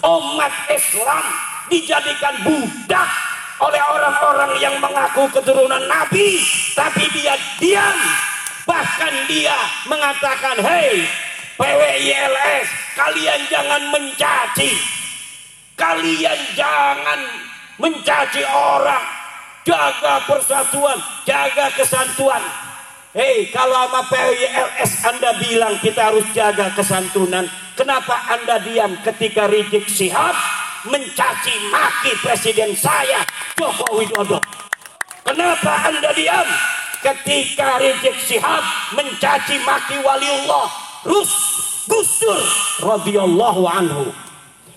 umat Islam dijadikan budak oleh orang-orang yang mengaku keturunan Nabi, tapi dia diam. Bahkan dia mengatakan, hei PWILS, kalian jangan mencaci, kalian jangan mencaci orang, jaga persatuan, jaga kesantuan. Hei, kalau sama PWILS Anda bilang kita harus jaga kesantunan, kenapa Anda diam ketika Rizik Syihab mencaci maki presiden saya Joko Widodo? Kenapa Anda diam ketika Rizik Syihab mencaci maki waliullah Gus Dur radhiyallahu anhu?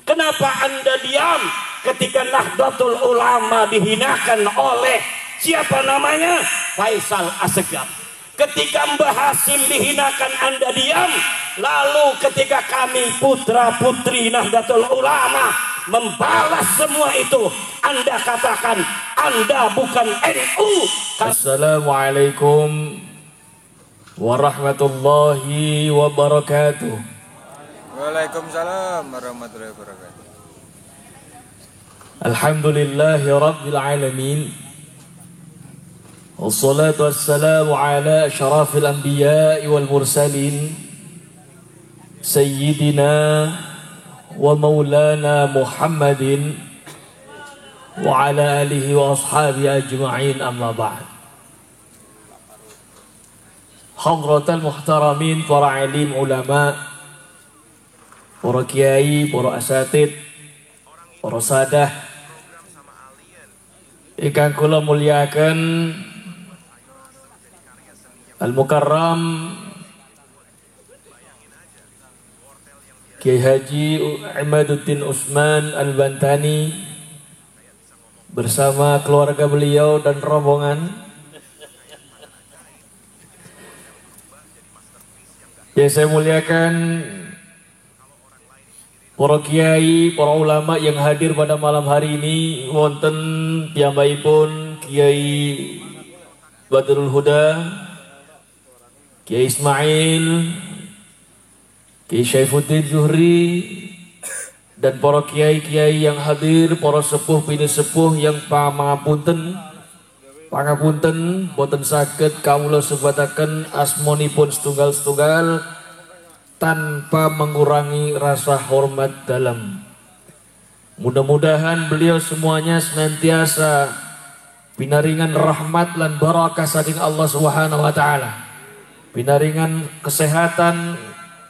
Kenapa Anda diam ketika Nahdlatul Ulama dihinakan oleh siapa namanya? Faisal Assegaf. Ketika Mbah Hasim dihinakan Anda diam. Lalu ketika kami putra putri Nahdlatul Ulama membalas semua itu, Anda katakan Anda bukan NU. Assalamualaikum warahmatullahi wabarakatuh. Waalaikumsalam warahmatullahi wabarakatuh. Alhamdulillahi rabbil alamin. Wassalatu wassalamu ala asyrafil anbiya'i wal mursalin Sayyidina wa maulana Muhammadin wa ala alihi wa ashabi ajma'in, amma ba'd. Hadratal muhtaramin, para alim ulama, para kiai, para asatid, para sadah ingkang kula muliakan, Al-Mukarram Kiai Haji Imaduddin Usman Al-Bantani bersama keluarga beliau dan rombongan. Yang saya muliakan para kiai, para ulama yang hadir pada malam hari ini, wonten piyambakipun Kiai Badrul Huda, Kiai Ismail, Kiai Syaifuddin Zuhri, dan para kiai-kiai yang hadir, para sepuh bini sepuh yang pangapunten boten saged kawula sebataken asmonipun setunggal-setunggal tanpa mengurangi rasa hormat dalam. Mudah-mudahan beliau semuanya senantiasa pinaringan rahmat lan barakah saking Allah Subhanahu wa taala. Pinaringan kesehatan,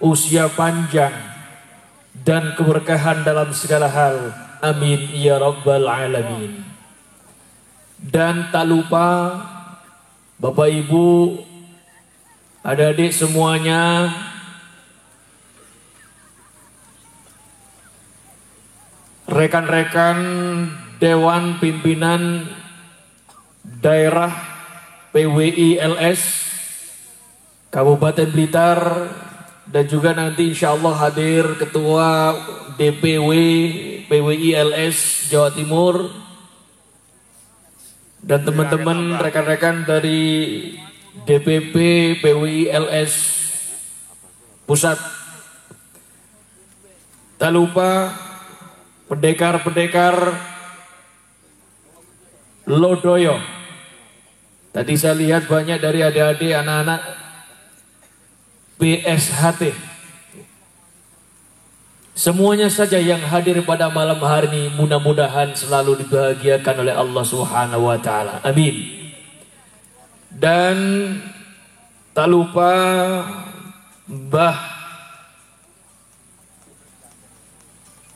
usia panjang, dan keberkahan dalam segala hal. Amin ya rabbal alamin. Dan tak lupa Bapak Ibu, adik-adik semuanya, rekan-rekan Dewan Pimpinan Daerah PWILS Kabupaten Blitar, dan juga nanti insya Allah hadir Ketua DPW PWILS Jawa Timur, dan teman-teman rekan-rekan dari DPP PWILS Pusat. Tak lupa pendekar-pendekar Lodoyo. Tadi saya lihat banyak dari adik-adik anak-anak PSHT. Semuanya saja yang hadir pada malam hari ini mudah-mudahan selalu dibahagiakan oleh Allah Subhanahu wa taala. Amin. Dan tak lupa Mbah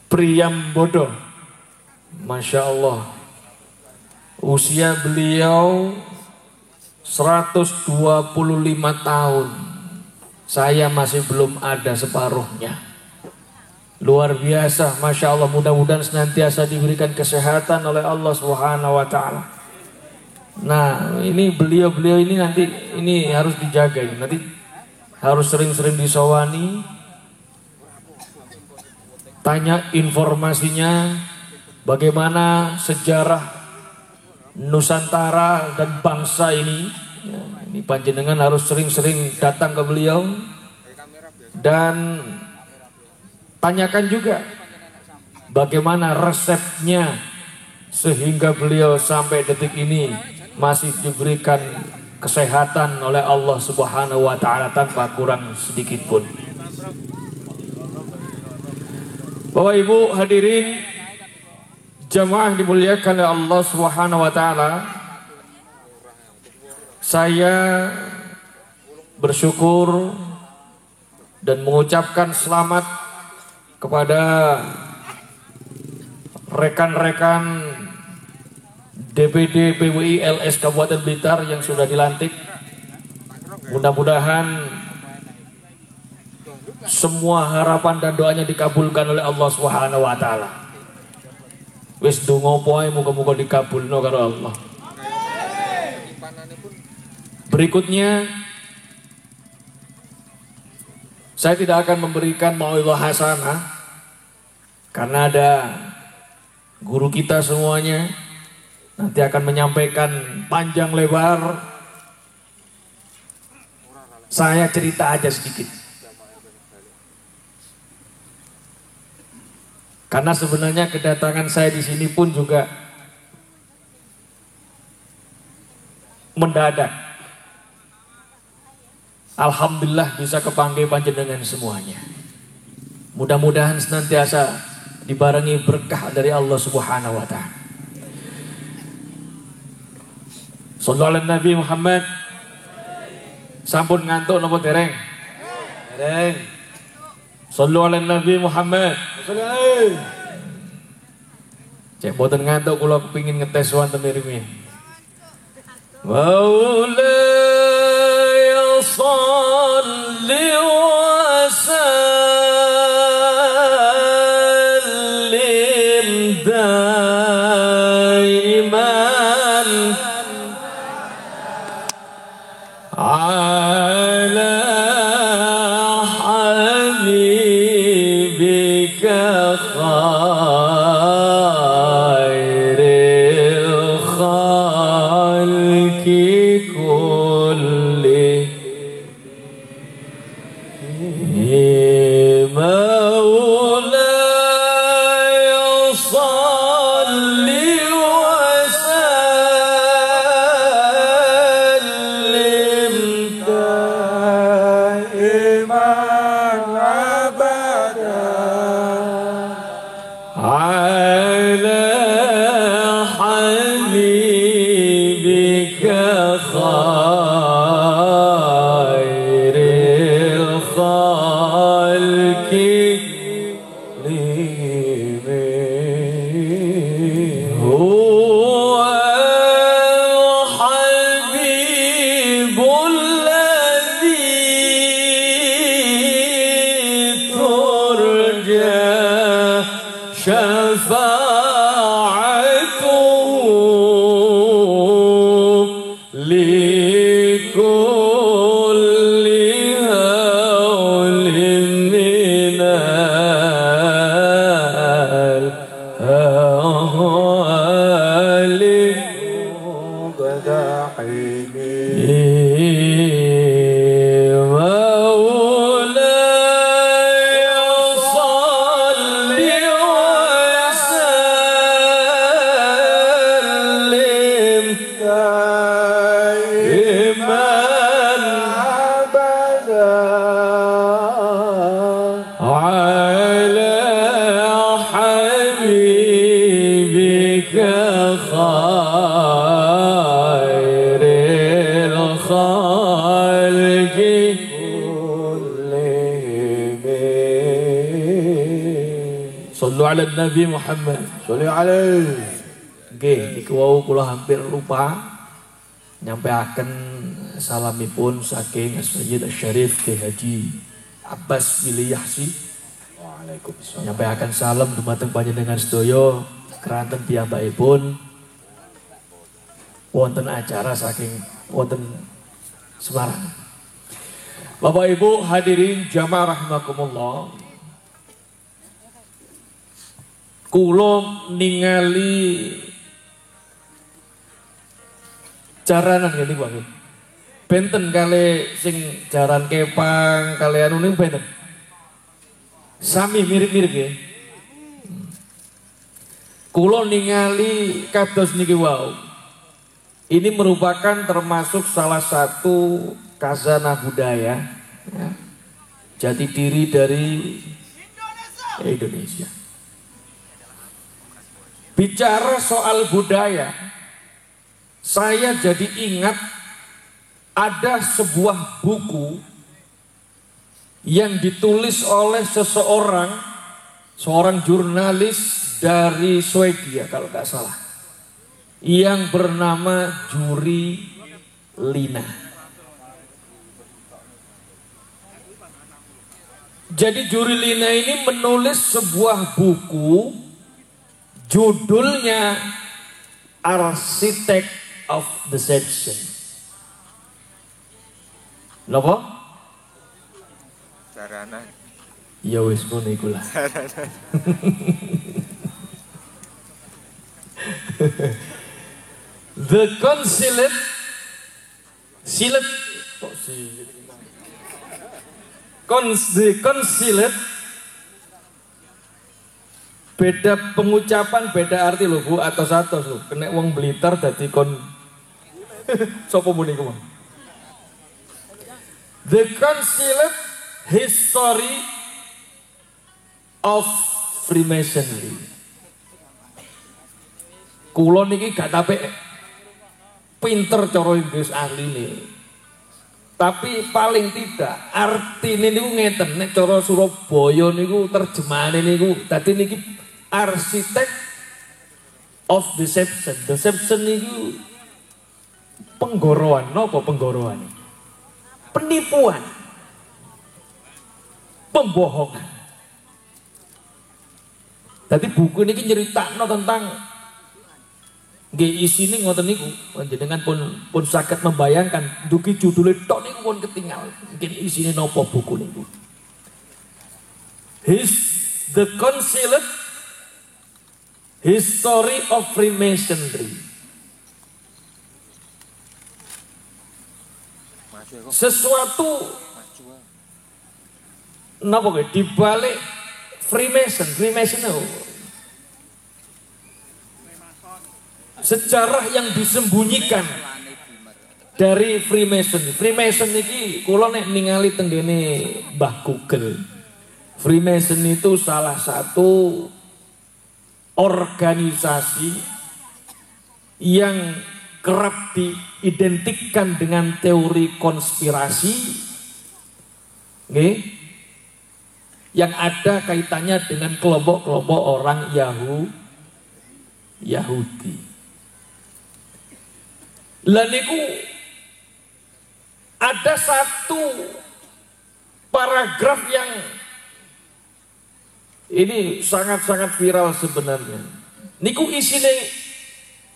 Priyambodo. Masya Allah, usia beliau 125 tahun. Saya masih belum ada separuhnya. Luar biasa, Masya Allah. Mudah-mudahan senantiasa diberikan kesehatan oleh Allah Subhanahu wa ta'ala. Nah, ini beliau-beliau ini nanti ini harus dijaga. Nanti harus sering-sering disawani, tanya informasinya, bagaimana sejarah Nusantara dan bangsa ini. Ya, ini panjenengan harus sering-sering datang ke beliau dan tanyakan juga bagaimana resepnya sehingga beliau sampai detik ini masih diberikan kesehatan oleh Allah Subhanahu wa taala tanpa kurang sedikit pun. Bapak Ibu hadirin jamaah dimuliakan oleh Allah Subhanahu wa taala, saya bersyukur dan mengucapkan selamat kepada rekan-rekan DPD PWI LS Kabupaten Blitar yang sudah dilantik. Mudah-mudahan semua harapan dan doanya dikabulkan oleh Allah Subhanahu wa taala. Wis donga poe muga-muga dikabulno karo Allah. Berikutnya saya tidak akan memberikan mau'izah hasanah karena ada guru kita semuanya nanti akan menyampaikan panjang lebar. Saya cerita aja sedikit. Karena sebenarnya kedatangan saya di sini pun juga mendadak. Alhamdulillah bisa kepanggil panjenengan semuanya. Mudah-mudahan senantiasa dibarengi berkah dari Allah Subhanahu wa taala. Shallallahu alaihi Nabi Muhammad. Sampun ngantuk napa dereng? Dereng. Shallallahu alaihi Nabi Muhammad. Cek boten ngantuk kula kepingin ngetes wonten mirip-mirip. Maulaya shalli wa sallim daiman ala habibika khairil khalqi kulli maulaya salli wa sallim daiman abada ala habibika khairil khalqi huwa habibul ladzi turja syafa'atuhu likulli hawlin minal ahwali maulaya salli wa sallim daiman abada ala habibika khairil khalqi kullihim. Sallu ala Nabi Muhammad. Sallu alaihi. Nggih, niku wau kula hampir lupa nyampaikan salamipun saking Sayyid Syarif Ki Haji Abbas Biliyahsi. Waalaikumsalam. Nyampaikan salam dumateng panjenengan sedaya keranten piyambakipun wonten acara saking wonten Semarang. Bapak Ibu hadirin jamaah rahimakumullah. Kula ningali jaranan ngene Pak. Benten kali sing jaran kepang kalian anu benten. Sami mirip-mirip ya. Kulo ningali kados niki wau. Ini merupakan termasuk salah satu khazanah budaya ya, jati diri dari Indonesia. Bicara soal budaya, saya jadi ingat ada sebuah buku yang ditulis oleh seorang jurnalis dari Swedia kalau nggak salah, yang bernama Juri Lina. Jadi Juri Lina ini menulis sebuah buku, judulnya Architect of Deception. Napa? Sarana. Ya wis ngono iku lah. The Consulate The Consulate beda pengucapan, beda arti lho Bu, atos-atos lho. Kena wong Blitar dadi kon sapa muni ku? The Consulate History of Freemasonry. Kulo niki gak tapi pinter cara Inggris ahli nih. Tapi paling tidak artine niku ngeten, nek cara Surabaya niku terjemahane niku dadi niki Architect of Deception. Deception niku penggoroan, napa penggoroan? Penipuan. Pembohongan. Dadi buku niki nyeritakno tentang nggih isine ngoten niku, panjenengan pun saged membayangkan dugi judule tok niku pun ketinggal. Mungkin isine napa buku niku. The Consulate History of Freemasonry. Sesuatu napa nggih dibalik Freemason sejarah yang disembunyikan dari Freemason. Freemason ini kula nek ningali tenggene Mbah Google. Freemason itu salah satu organisasi yang kerap diidentikan dengan teori konspirasi, okay, yang ada kaitannya dengan kelompok-kelompok orang Yahudi. Lah niku ada satu paragraf yang ini sangat-sangat viral sebenarnya. Niku isine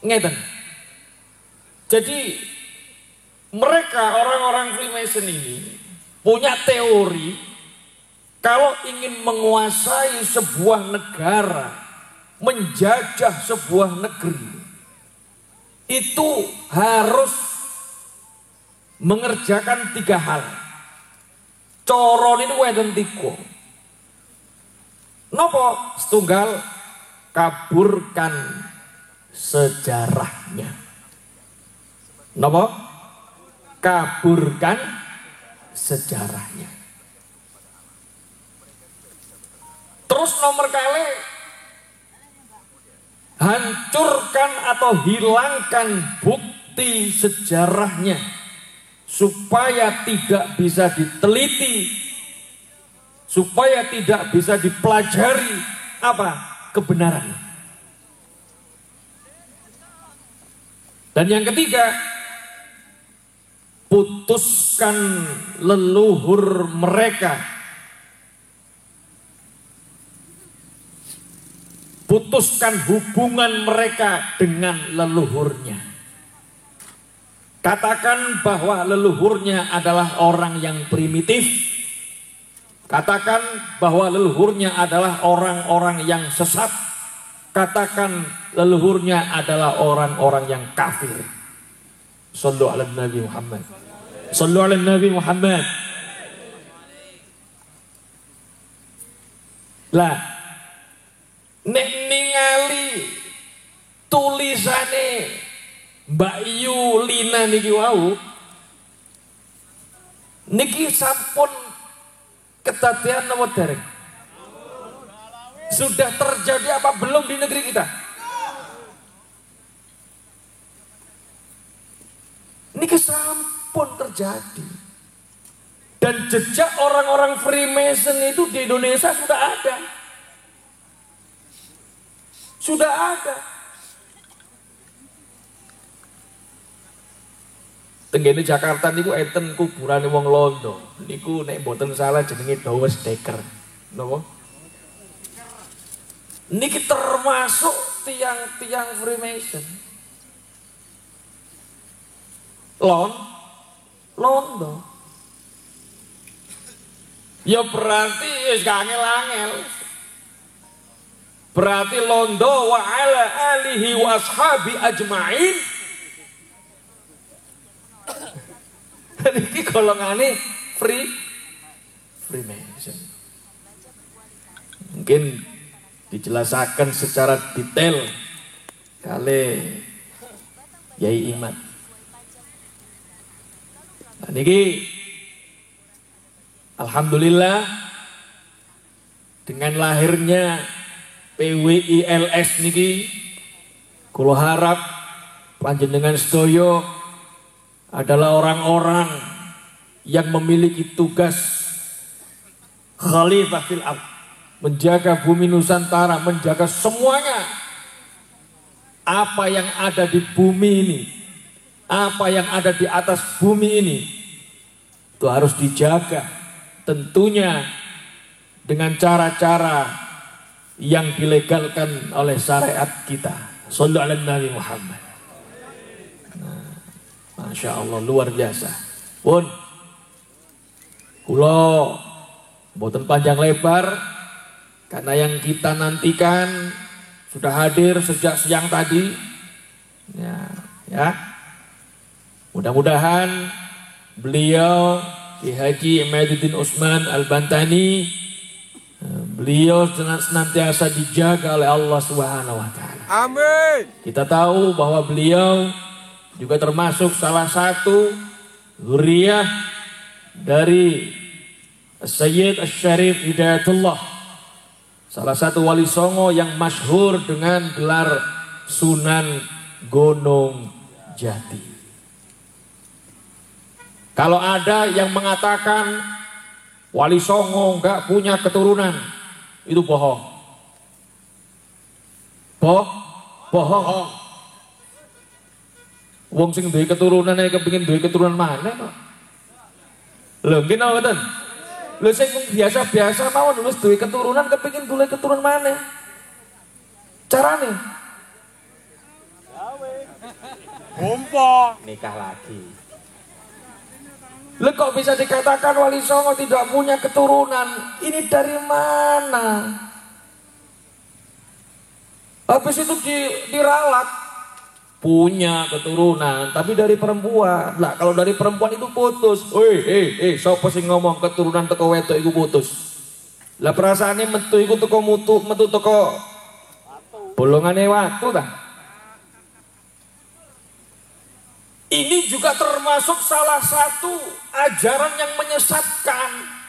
ngeten. Jadi mereka orang-orang Freemason ini punya teori kalau ingin menguasai sebuah negara, menjajah sebuah negeri, itu harus mengerjakan 3 hal. Coron ini weten 3. Nopo? Setunggal, kaburkan sejarahnya. Nopo? Kaburkan sejarahnya. Terus nomor kali, hancurkan atau hilangkan bukti sejarahnya supaya tidak bisa diteliti, supaya tidak bisa dipelajari apa kebenaran. Dan yang ketiga, putuskan leluhur mereka, putuskan hubungan mereka dengan leluhurnya. Katakan bahwa leluhurnya adalah orang yang primitif. Katakan bahwa leluhurnya adalah orang-orang yang sesat. Katakan leluhurnya adalah orang-orang yang kafir. Shallu ala Nabi Muhammad. Shallu ala Nabi Muhammad. Lah, nek ningali Mbak Yu Lina niki wau niki sampun kedadian napa dereng? Sudah terjadi apa belum di negeri kita? Niki sampun terjadi. Dan jejak orang-orang Freemason itu di Indonesia sudah ada. Sudah ada. Tenggene Jakarta niku enten kuburane wong Londo. Niku nek mboten salah jenenge Dawes Dekker. Napa? Niki termasuk tiang-tiang Freemason. Londo. Ya berarti wis angel-angel. Berarti Londo wa ala alihi wa ashabi ajmain. Niki golongane Freemason. Mungkin dijelaskan secara detail kali Yai Iman. Nah, niki alhamdulillah dengan lahirnya PWILS niki kula harap panjenengan sedaya adalah orang-orang yang memiliki tugas khalifah fil ardh, menjaga bumi Nusantara, menjaga semuanya. Apa yang ada di bumi ini, apa yang ada di atas bumi ini, itu harus dijaga. Tentunya dengan cara-cara yang dilegalkan oleh syariat kita. Shallu ala Nabi Muhammad. Nah, Masya Allah, luar biasa. Pun, kula mboten panjang lebar, karena yang kita nantikan sudah hadir sejak siang tadi. Ya. Mudah-mudahan beliau Ki Haji Imaduddin Usman Al-Bantani, beliau senantiasa dijaga oleh Allah Subhanahu wa taala. Amin. Kita tahu bahwa beliau juga termasuk salah satu zuriyah dari Sayyid Asy-Syarif Hidayatullah, salah satu wali songo yang masyhur dengan gelar Sunan Gunung Jati. Kalau ada yang mengatakan wali songo enggak punya keturunan, itu bohong. Bohong. Wong sing duwe keturunan ae kepengin duwe keturunan mana kok? Lho nggih napa mboten? Lho sing biasa-biasa mawon wis duwe keturunan kepengin duwe keturunan mana? Carane Umpo Nikah lagi. Lho kok bisa dikatakan wali songo tidak punya keturunan? Ini dari mana? Habis itu diralat, punya keturunan tapi dari perempuan. Lah kalau dari perempuan itu putus. Sapa sing ngomong keturunan teko wedok iku putus? Lah perasaane metu iku teko metu teko bolongane watu ta? Ini juga termasuk salah satu ajaran yang menyesatkan.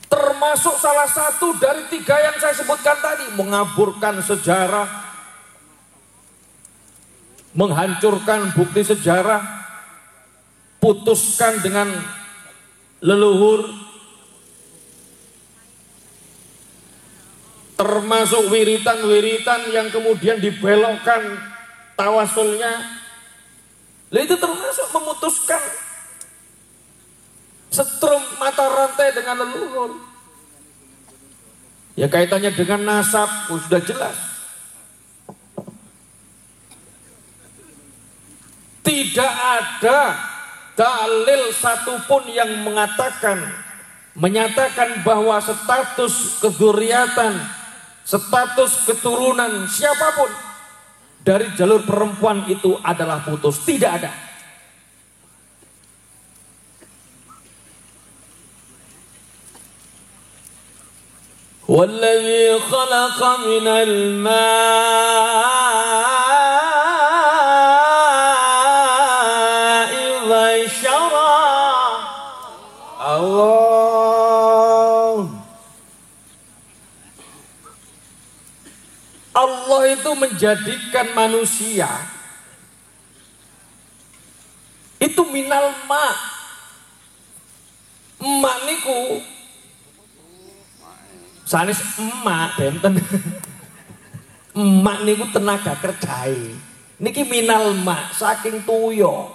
Termasuk salah satu dari 3 yang saya sebutkan tadi. Mengaburkan sejarah, menghancurkan bukti sejarah, putuskan dengan leluhur, termasuk wiritan-wiritan yang kemudian dibelokkan tawasulnya. Lah itu termasuk memutuskan setrum mata rantai dengan leluhur. Ya kaitannya dengan nasab sudah jelas. Tidak ada dalil satupun yang menyatakan bahwa status kedzurriatan, status keturunan siapapun dari jalur perempuan itu adalah putus. Tidak ada. والذي خلق من الماء بشرا. Allah itu menjadikan manusia itu minal ma. Emak niku sanes emak benten. Emak niku tenaga kerjae. Niki minal ma saking tuyo.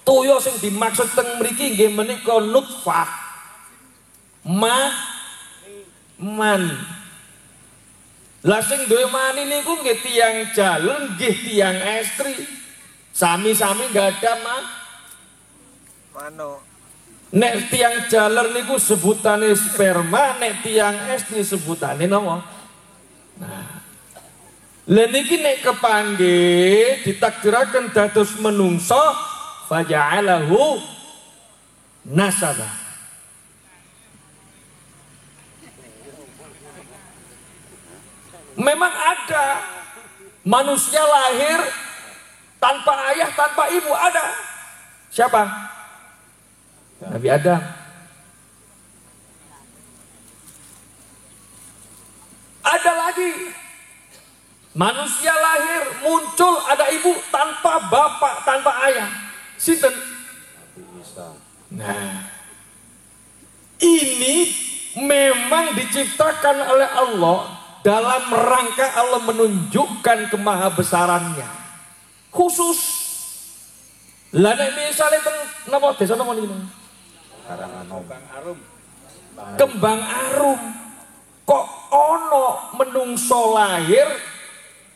Tuyo sing dimaksud teng mriki nggih menika nutfah. Man. Lah sing duwe mani niku nggih tiyang jalur nggih tiyang estri. Sami-sami enggak ada mano. Nek tiyang jaler niku sebutane sperma, nek tiyang estri sebutane napa? Nah. Lah niki nek kepanggih ditakdiraken dados menungso faja'alahu nasaba. Memang ada manusia lahir tanpa ayah, tanpa ibu, ada. Siapa? Nabi Adam. Ada lagi manusia lahir muncul ada ibu tanpa bapak, tanpa ayah. Sinten? Nah, ini memang diciptakan oleh Allah dalam rangka Allah menunjukkan kemahabesarannya khusus. Lah nek misale teng napa desa napa niku? Kembang Arum. Kok ono menungso lahir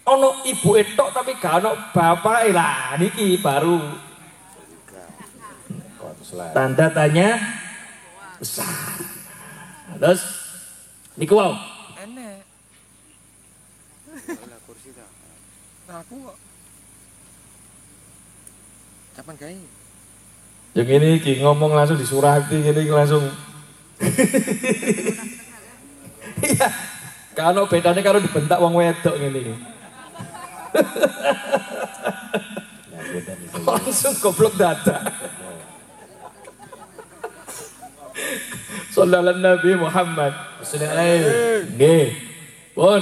ono ibu etok tapi gak ono bapak. Lah niki baru tanda tanya besar. Terus niku wau. Enek. Aku kok. Kapan gawe? Yang ini ki ngomong langsung disurati gini langsung. Iya. Kalau bedanya kalau dibentak wong wedok ngene. Langsung goblok dada. Sallallahu Nabi Muhammad sallallahu alaihi. Nggih. Pun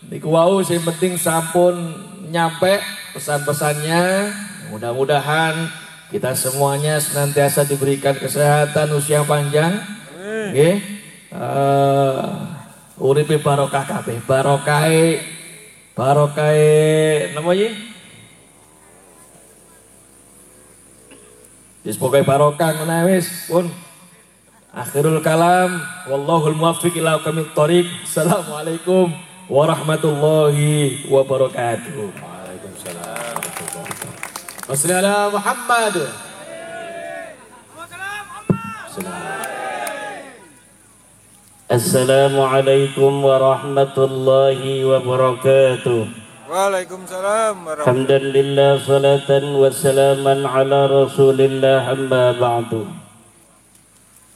niku wau sing penting sampun nyampe pesan-pesannya. Mudah-mudahan kita semuanya senantiasa diberikan kesehatan, usia panjang. Nggih. Uripe barokah kabeh. Barokahe napa iki? Wis pokoke barokah ngono wis, pun. Akhirul kalam, wallahul muwaffiq ila aqwamit thoriq. Assalamualaikum warahmatullahi wabarakatuh. Waalaikumsalam. Wassalamu Muhammad. Assalamualaikum warahmatullahi wabarakatuh. Waalaikumsalam warahmatullahi. Alhamdulillah salatan wa salaman ala Rasulillah amma ba'du.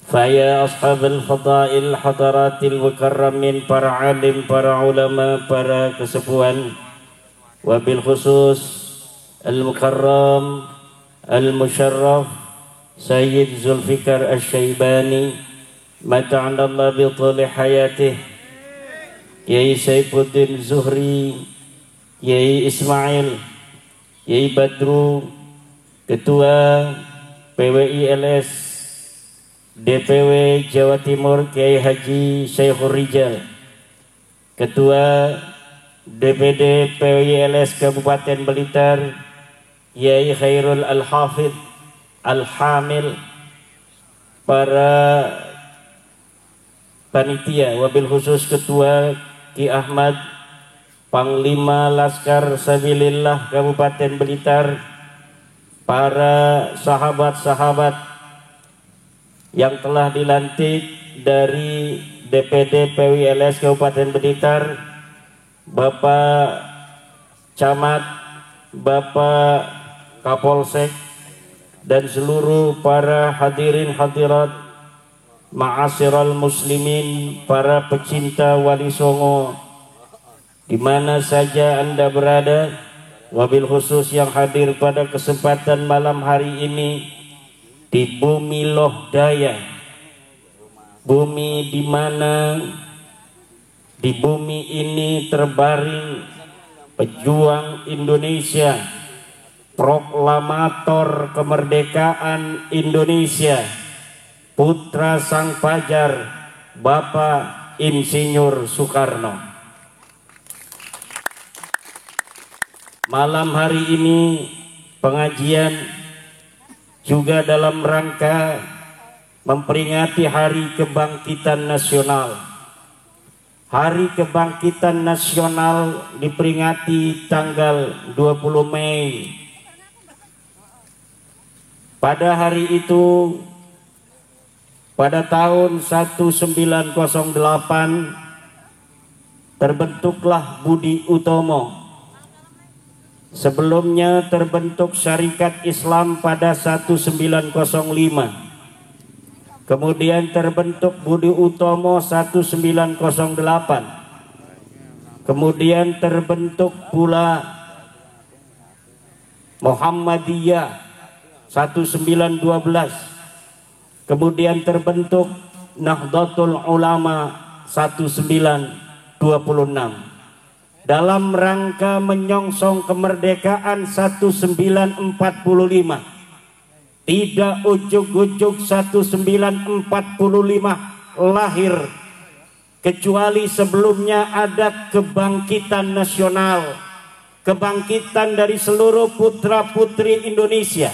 Faya ashabul fadail hadaratil mukarramin, para alim, para ulama, para kesepuhan, wabil khusus al-mukarram al-musharraf Sayyid Zulfikar Asy-Syaibani mata'anallah bi thuli hayatih, Yai Saifuddin Zuhri, Yai Ismail, Yai Badru, Ketua PWI LS DPW Jawa Timur Kiai Haji Syekhur Rijal, Ketua DPD PWILS Kabupaten Blitar Yai Khairul Al-Hafidh Al-Hamil, para panitia, wabil khusus Ketua Ki Ahmad Panglima Laskar Sabilillah Kabupaten Blitar, para sahabat-sahabat yang telah dilantik dari DPD PWILS Kabupaten Blitar, Bapak Camat, Bapak Kapolsek, dan seluruh para hadirin hadirat ma'asyiral muslimin, para pecinta Wali Songo di mana saja Anda berada, wabil khusus yang hadir pada kesempatan malam hari ini di bumi Loh Daya, bumi di mana di bumi ini terbaring pejuang Indonesia, proklamator kemerdekaan Indonesia, putra sang fajar, Bapak Insinyur Soekarno. Malam hari ini pengajian juga dalam rangka memperingati Hari Kebangkitan Nasional. Hari Kebangkitan Nasional diperingati tanggal 20 Mei. Pada hari itu, pada tahun 1908, terbentuklah Budi Utomo. Sebelumnya terbentuk Syarikat Islam pada 1905. Kemudian terbentuk Budi Utomo 1908. Kemudian terbentuk pula Muhammadiyah 1912. Kemudian terbentuk Nahdlatul Ulama 1926. Dalam rangka menyongsong kemerdekaan 1945. Tidak ujuk-ujuk 1945 lahir, kecuali sebelumnya ada kebangkitan nasional, kebangkitan dari seluruh putra-putri Indonesia.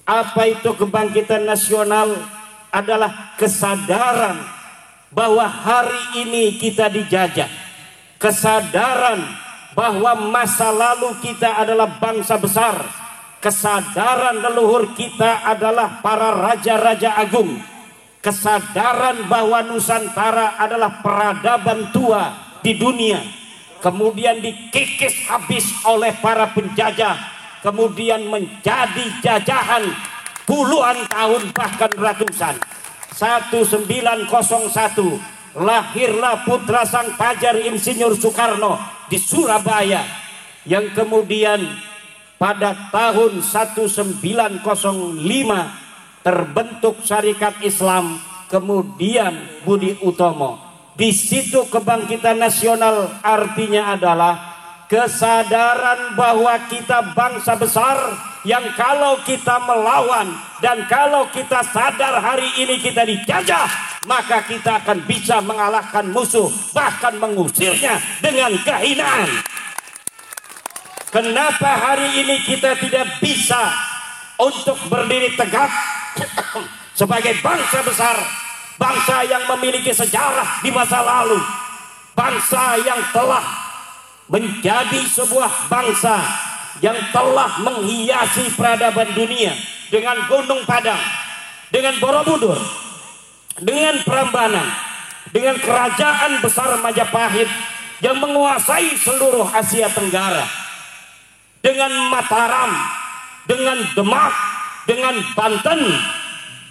Apa itu kebangkitan nasional? Adalah kesadaran bahwa hari ini kita dijajah, kesadaran bahwa masa lalu kita adalah bangsa besar, kesadaran leluhur kita adalah para raja-raja agung, kesadaran bahwa Nusantara adalah peradaban tua di dunia, kemudian dikikis habis oleh para penjajah, kemudian menjadi jajahan puluhan tahun bahkan ratusan. 1901 lahirlah putra sang fajar Insinyur Soekarno di Surabaya, yang kemudian pada tahun 1905 terbentuk Syarikat Islam, kemudian Budi Utomo. Di situ kebangkitan nasional artinya adalah kesadaran bahwa kita bangsa besar yang kalau kita melawan dan kalau kita sadar hari ini kita dijajah, maka kita akan bisa mengalahkan musuh, bahkan mengusirnya dengan kehinaan. Kenapa hari ini kita tidak bisa untuk berdiri tegak sebagai bangsa besar, bangsa yang memiliki sejarah di masa lalu, bangsa yang telah menjadi sebuah bangsa yang telah menghiasi peradaban dunia dengan Gunung Padang, dengan Borobudur, dengan Prambanan, dengan kerajaan besar Majapahit yang menguasai seluruh Asia Tenggara, dengan Mataram, dengan Demak, dengan Banten,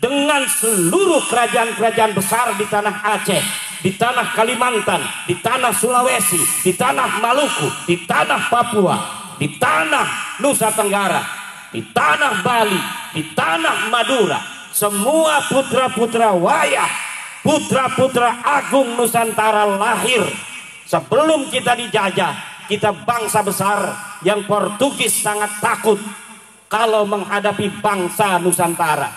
dengan seluruh kerajaan-kerajaan besar di tanah Aceh, di tanah Kalimantan, di tanah Sulawesi, di tanah Maluku, di tanah Papua, di tanah Nusa Tenggara, di tanah Bali, di tanah Madura. Semua putra-putra wayah, putra-putra agung Nusantara lahir sebelum kita dijajah. Kita bangsa besar yang Portugis sangat takut kalau menghadapi bangsa Nusantara.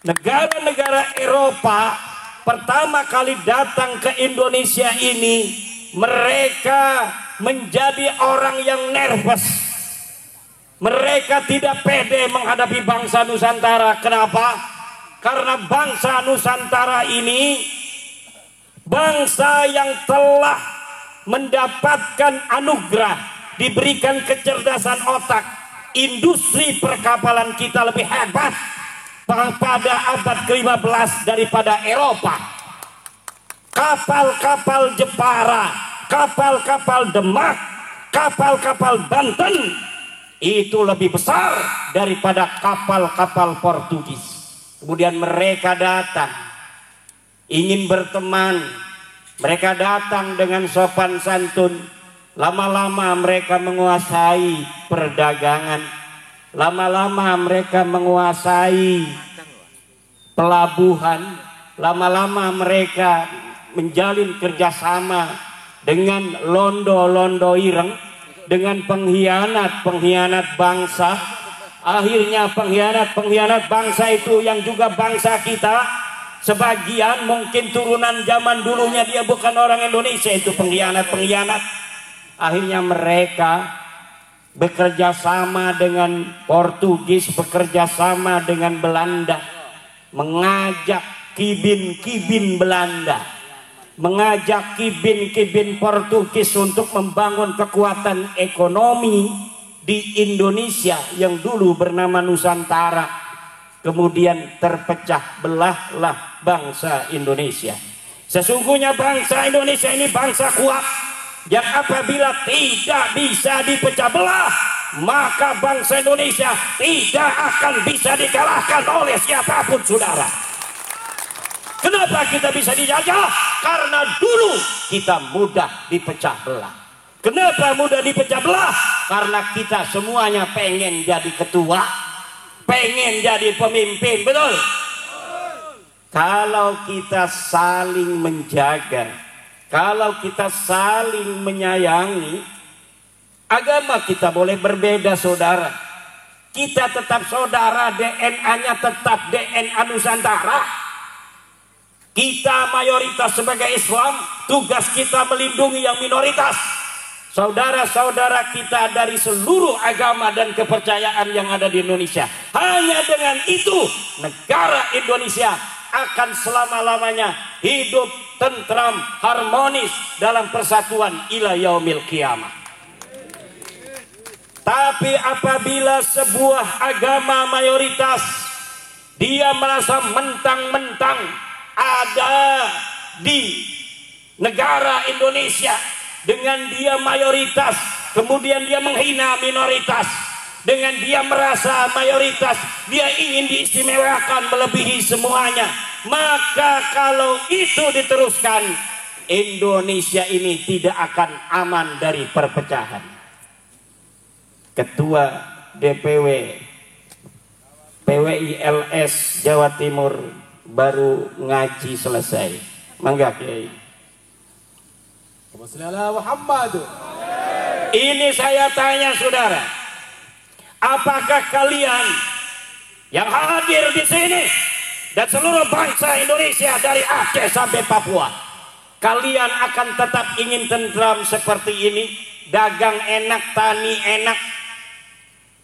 Negara-negara Eropa pertama kali datang ke Indonesia ini, mereka menjadi orang yang nervous. Mereka tidak pede menghadapi bangsa Nusantara. Kenapa? Karena bangsa Nusantara ini bangsa yang telah mendapatkan anugerah, diberikan kecerdasan otak. Industri perkapalan kita lebih hebat pada abad ke-15 daripada Eropa. Kapal-kapal Jepara, kapal-kapal Demak, kapal-kapal Banten itu lebih besar daripada kapal-kapal Portugis. Kemudian mereka datang ingin berteman, mereka datang dengan sopan santun. Lama-lama mereka menguasai perdagangan, lama-lama mereka menguasai pelabuhan, lama-lama mereka menjalin kerjasama dengan londo-londo ireng, dengan pengkhianat-pengkhianat bangsa. Akhirnya pengkhianat-pengkhianat bangsa itu yang juga bangsa kita, sebagian mungkin turunan zaman dulunya dia bukan orang Indonesia, itu pengkhianat-pengkhianat. Akhirnya mereka bekerja sama dengan Portugis, bekerja sama dengan Belanda, mengajak kibin-kibin Belanda, mengajak kibin-kibin Portugis untuk membangun kekuatan ekonomi di Indonesia yang dulu bernama Nusantara. Kemudian terpecah belahlah bangsa Indonesia. Sesungguhnya bangsa Indonesia ini bangsa kuat, yang apabila tidak bisa dipecah belah, maka bangsa Indonesia tidak akan bisa dikalahkan oleh siapapun, saudara. Kenapa kita bisa dijajah? Karena dulu kita mudah dipecah belah. Kenapa mudah dipecah belah? Karena kita semuanya pengen jadi ketua, pengen jadi pemimpin, betul? Kalau kita saling menjaga, kalau kita saling menyayangi, agama kita boleh berbeda, saudara. Kita tetap saudara, DNA-nya tetap DNA Nusantara. Kita mayoritas sebagai Islam, tugas kita melindungi yang minoritas. Saudara-saudara kita dari seluruh agama dan kepercayaan yang ada di Indonesia. Hanya dengan itu, negara Indonesia akan selama-lamanya hidup tentram, harmonis dalam persatuan ila yaumil qiyamah. Tapi apabila sebuah agama mayoritas dia merasa mentang-mentang ada di negara Indonesia, dengan dia mayoritas, kemudian dia menghina minoritas, dengan dia merasa mayoritas, dia ingin diistimewakan melebihi semuanya, maka kalau itu diteruskan, Indonesia ini tidak akan aman dari perpecahan. Ketua DPW PWILS Jawa Timur baru ngaji selesai. Mangga Kiai. Ini saya tanya saudara, apakah kalian yang hadir di sini dan seluruh bangsa Indonesia dari Aceh sampai Papua, kalian akan tetap ingin tentram seperti ini, dagang enak, tani enak,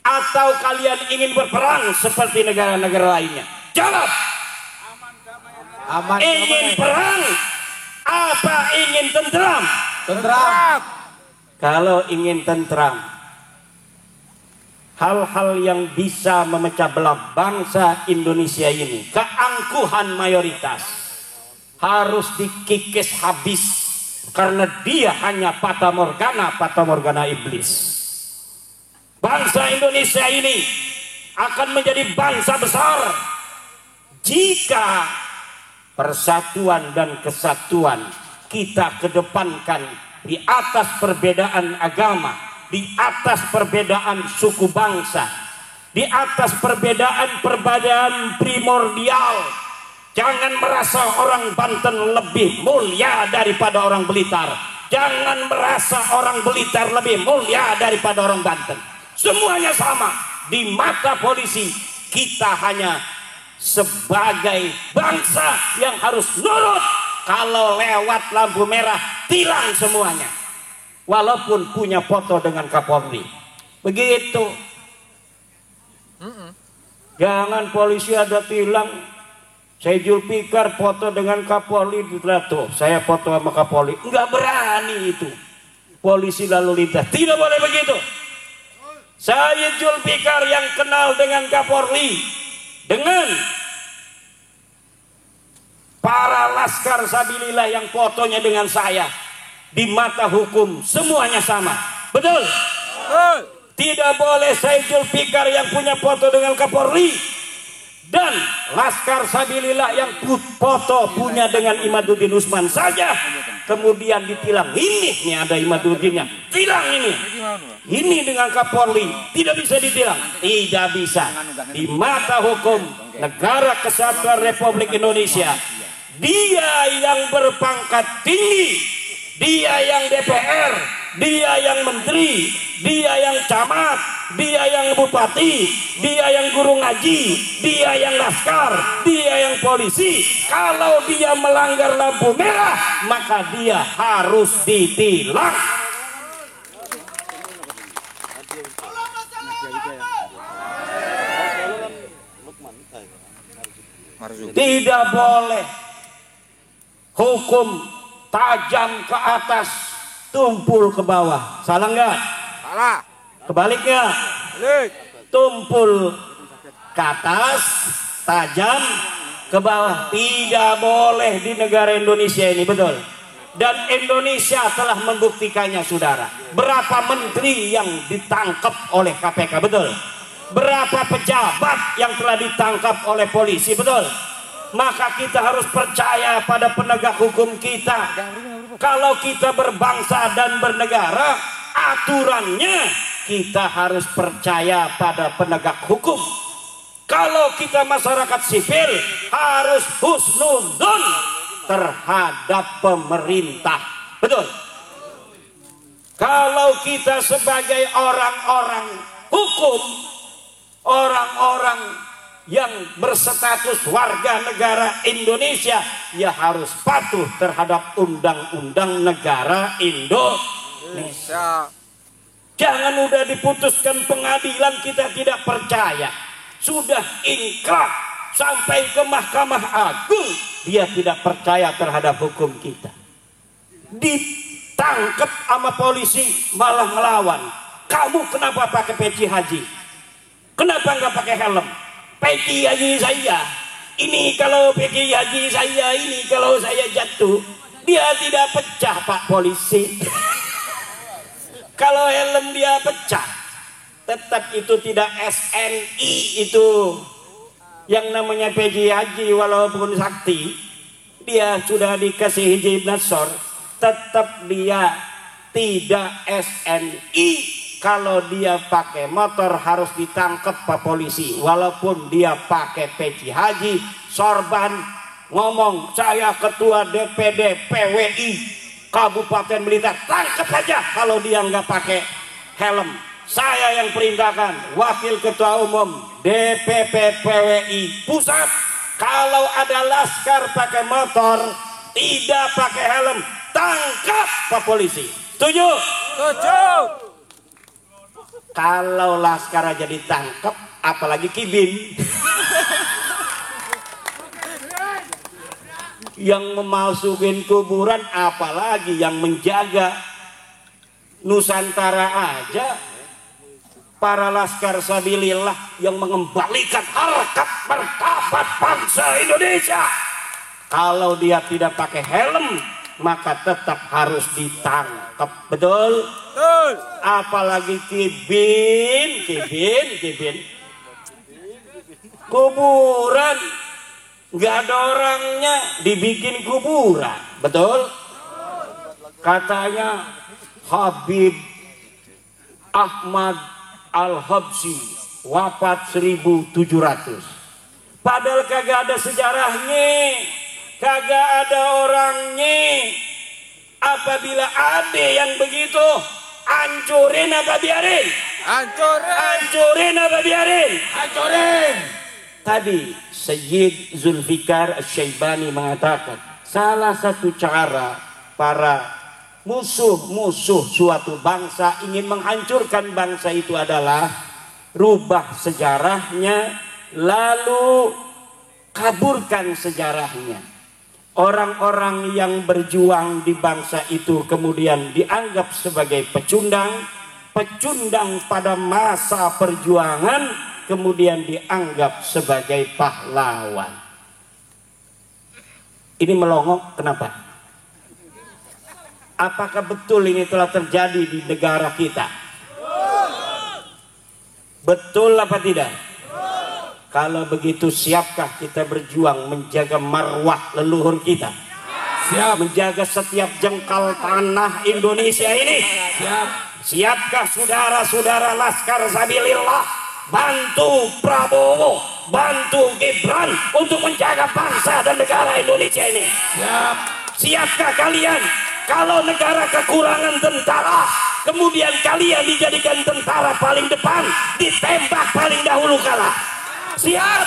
atau kalian ingin berperang seperti negara-negara lainnya? Jawab. Aman, ingin perang apa ingin tentram? Tentram. Kalau ingin tentram, hal-hal yang bisa memecah belah bangsa Indonesia ini, keangkuhan mayoritas harus dikikis habis, karena dia hanya fata morgana iblis. Bangsa Indonesia ini akan menjadi bangsa besar jika persatuan dan kesatuan kita kedepankan di atas perbedaan agama, di atas perbedaan suku bangsa, di atas perbedaan primordial. Jangan merasa orang Banten lebih mulia daripada orang Blitar. Jangan merasa orang Blitar lebih mulia daripada orang Banten. Semuanya sama di mata polisi. Kita hanya sebagai bangsa yang harus nurut. Kalau lewat lampu merah, tilang semuanya. Walaupun punya foto dengan Kapolri. Begitu. Jangan polisi ada tilang, saya Zulfikar foto dengan Kapolri, tuh saya foto sama Kapolri. Enggak berani itu. Polisi lalu lintas. Tidak boleh begitu. Saya Zulfikar yang kenal dengan Kapolri, dengan para laskar sabilillah yang fotonya dengan saya, di mata hukum semuanya sama. Betul? Tidak boleh saya Zulfikar yang punya foto dengan Kapolri dan Laskar Sabilillah yang foto punya dengan Imaduddin Usman saja kemudian ditilang. Ini nih ada Imaduddinnya, tilang ini dengan Kapolri tidak bisa ditilang, tidak bisa. Di mata hukum negara kesatuan Republik Indonesia, dia yang berpangkat tinggi, dia yang DPR, dia yang menteri, dia yang camat, dia yang bupati, dia yang guru ngaji, dia yang laskar, dia yang polisi. Kalau dia melanggar lampu merah, maka dia harus ditilang. Tidak boleh hukum tajam ke atas, tumpul ke bawah. Salah nggak? Salah. Kebaliknya, tumpul ke atas, tajam ke bawah. Tidak boleh di negara Indonesia ini, betul. Dan Indonesia telah membuktikannya, saudara. Berapa menteri yang ditangkap oleh KPK, betul. Berapa pejabat yang telah ditangkap oleh polisi, betul. Maka kita harus percaya pada penegak hukum kita. Kalau kita berbangsa dan bernegara, aturannya kita harus percaya pada penegak hukum. Kalau kita masyarakat sipil, harus husnuzon terhadap pemerintah, betul. Kalau kita sebagai orang-orang hukum, orang-orang yang berstatus warga negara Indonesia, ya harus patuh terhadap undang-undang negara Indonesia. Jangan udah diputuskan pengadilan kita tidak percaya, sudah ingkrah sampai ke Mahkamah Agung, dia tidak percaya terhadap hukum kita. Ditangkap sama polisi malah melawan. Kamu kenapa pakai peci haji? Kenapa nggak pakai helm? Peci haji saya ini, kalau peci haji saya ini, kalau saya jatuh dia tidak pecah Pak Polisi. Kalau helm dia pecah, tetap itu tidak SNI. Itu yang namanya peci haji walaupun sakti, dia sudah dikasih hijab nasor, tetap dia tidak SNI. Kalau dia pakai motor harus ditangkap Pak Polisi, walaupun dia pakai peci haji, sorban, ngomong saya ketua DPD PWI Kabupaten Blitar, tangkap aja kalau dia nggak pakai helm. Saya yang perintahkan, wakil ketua umum DPP PWI Pusat, kalau ada laskar pakai motor tidak pakai helm, tangkap Pak Polisi. Setuju? Setuju. Kalau laskar aja ditangkap, apalagi kibin. Yang memasukin kuburan, apalagi yang menjaga. Nusantara aja para laskar sabilillah yang mengembalikan harkat martabat bangsa Indonesia. Kalau dia tidak pakai helm, maka tetap harus ditangkap, betul? Betul. Apalagi kibin. Kuburan nggak ada orangnya, dibikin kuburan, betul? Katanya Habib Ahmad Al-Habsyi wafat 1700. Padahal kagak ada sejarahnya, kagak ada orangnya. Apabila ada yang begitu, hancurin apa biarin? Hancurin apa biarin? Hancurin. Tadi Sayyid Zulfikar Asy-Syaibani mengatakan, salah satu cara para musuh-musuh suatu bangsa ingin menghancurkan bangsa itu adalah rubah sejarahnya, lalu kaburkan sejarahnya. Orang-orang yang berjuang di bangsa itu kemudian dianggap sebagai pecundang pada masa perjuangan, kemudian dianggap sebagai pahlawan. Ini melongok kenapa? Apakah betul ini telah terjadi di negara kita? Betul apa tidak? Kalau begitu siapkah kita berjuang menjaga marwah leluhur kita? Siap. Menjaga setiap jengkal tanah Indonesia ini? Siap. Siapkah saudara-saudara Laskar Sabilillah bantu Prabowo, bantu Gibran untuk menjaga bangsa dan negara Indonesia ini? Siap. Siapkah kalian kalau negara kekurangan tentara, kemudian kalian dijadikan tentara paling depan, ditembak paling dahulu kalah? Siap.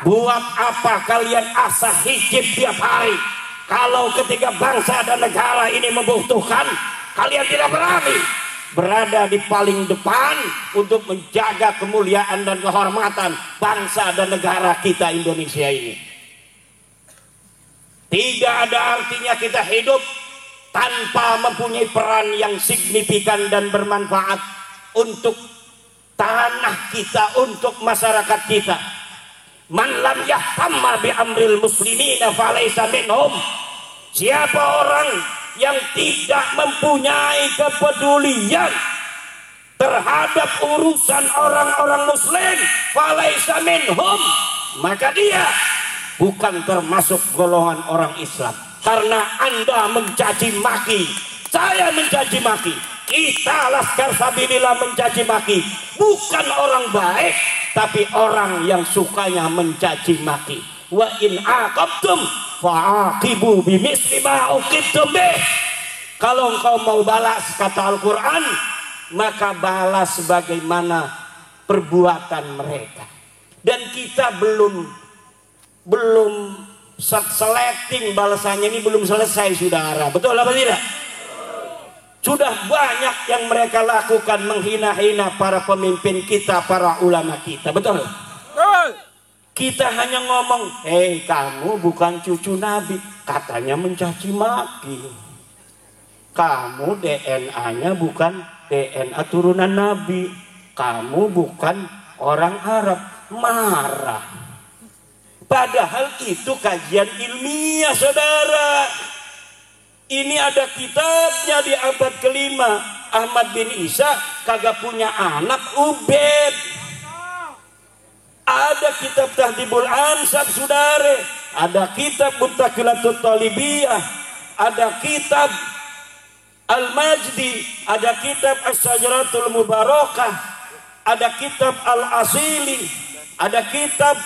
Buat apa kalian asah hijib tiap hari kalau ketika bangsa dan negara ini membutuhkan kalian tidak berani berada di paling depan untuk menjaga kemuliaan dan kehormatan bangsa dan negara kita Indonesia ini? Tidak ada artinya kita hidup tanpa mempunyai peran yang signifikan dan bermanfaat untuk tanah kita, untuk masyarakat kita. Man lam yahtamma bi amril muslimina falaysa minhum. Siapa orang yang tidak mempunyai kepedulian terhadap urusan orang-orang muslim, falaysa minhum, maka dia bukan termasuk golongan orang Islam. Karena Anda mencaci maki, saya mencaci maki, kita Laskar Sabilillah mencaci maki, bukan orang baik, tapi orang yang sukanya mencaci maki. Wa in aqabtum fa'aqibu bimisli ma uqibtum bih. Kalau engkau mau balas, kata Al-Quran, maka balas sebagaimana perbuatan mereka. Dan kita belum seleting balasannya, ini belum selesai saudara, betul apa tidak? Sudah banyak yang mereka lakukan, menghina-hina para pemimpin kita, para ulama kita, betul? Kita hanya ngomong, hei kamu bukan cucu Nabi, katanya mencaci maki. Kamu DNA-nya bukan DNA turunan Nabi, kamu bukan orang Arab, marah. Padahal itu kajian ilmiah saudara. Ini ada kitabnya di abad kelima. Ahmad bin Isa kagak punya anak, Ubed. Ada kitab Tahdhibul Ansab saudara. Ada kitab Muttaqilatut Talibiyah. Ada kitab Al-Majdi. Ada kitab As-Sajaratul Mubarakah. Ada kitab Al-Asili. Ada kitab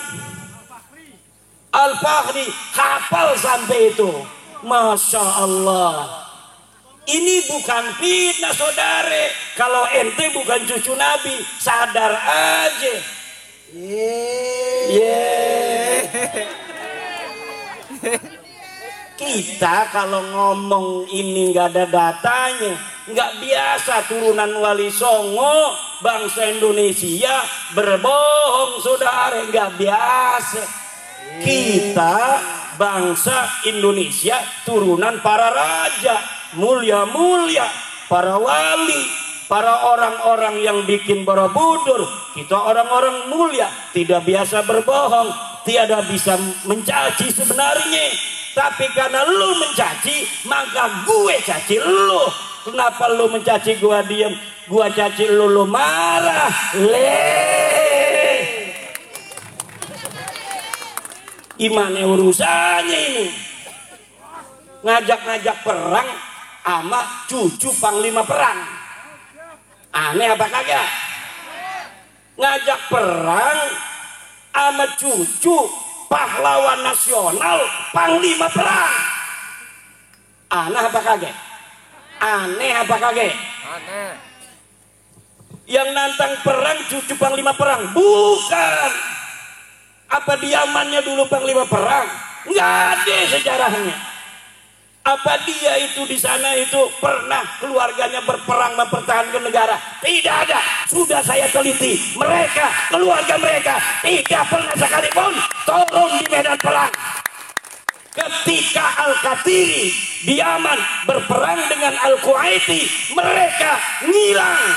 Al-Fakhri. Hafal sampai itu. Masya Allah. Ini bukan fitnah saudara. Kalau ente bukan cucu Nabi, sadar aja. Kita kalau ngomong ini nggak ada datanya, nggak biasa turunan Wali Songo bangsa Indonesia berbohong saudara, nggak biasa. Kita bangsa Indonesia turunan para raja mulia-mulia, para wali, para orang-orang yang bikin Borobudur. Kita orang-orang mulia, tidak biasa berbohong, tiada bisa mencaci sebenarnya. Tapi karena lu mencaci, maka gue caci lu. Kenapa lu mencaci gua diam, gua caci lu marah? Gimana urusannya ini? Ngajak-ngajak perang sama cucu panglima perang. Aneh apa kagak? Ngajak perang sama cucu pahlawan nasional panglima perang. Aneh apa kagak? Aneh apa kagak? Aneh. Yang nantang perang cucu panglima perang? Bukan. Apa diamannya dulu panglima perang? Nggak ada sejarahnya. Apa dia itu di sana itu pernah keluarganya berperang mempertahankan negara? Tidak ada. Sudah saya teliti. Mereka, keluarga mereka tidak pernah sekalipun turun di medan perang. Ketika Al-Qatiri di Yaman berperang dengan Al-Quwaiti, mereka ngilang.